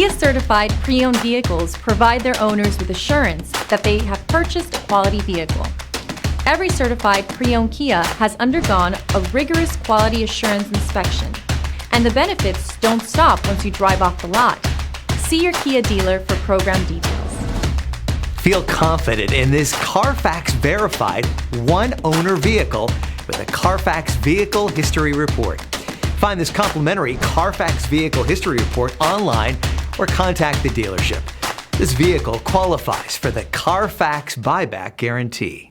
Kia certified pre-owned vehicles provide their owners with assurance that they have purchased a quality vehicle. Every certified pre-owned Kia has undergone a rigorous quality assurance inspection, and the benefits don't stop once you drive off the lot. See your Kia dealer for program details. Feel confident in this Carfax verified one-owner vehicle with a Carfax Vehicle History Report. Find this complimentary Carfax Vehicle History Report online or contact the dealership. This vehicle qualifies for the Carfax Buyback Guarantee.